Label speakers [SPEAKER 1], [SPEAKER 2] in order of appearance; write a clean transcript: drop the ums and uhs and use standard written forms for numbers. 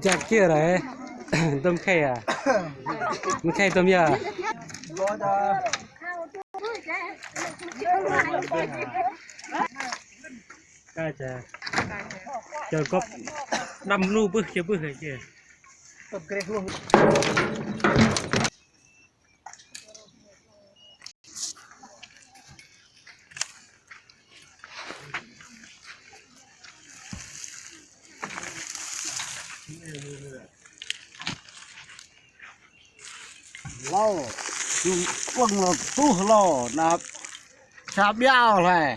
[SPEAKER 1] จากเกี่ยอะไรต้มไข่อ่ะมันไข่ต้มยาก็จะเจอก็ดำลูกบึ้งเกี่ยวบึ้งเหรอเกี่ยต้มเกลือลูก
[SPEAKER 2] เล่าพวกเราตู้เล่านะครับชาบยาวเลย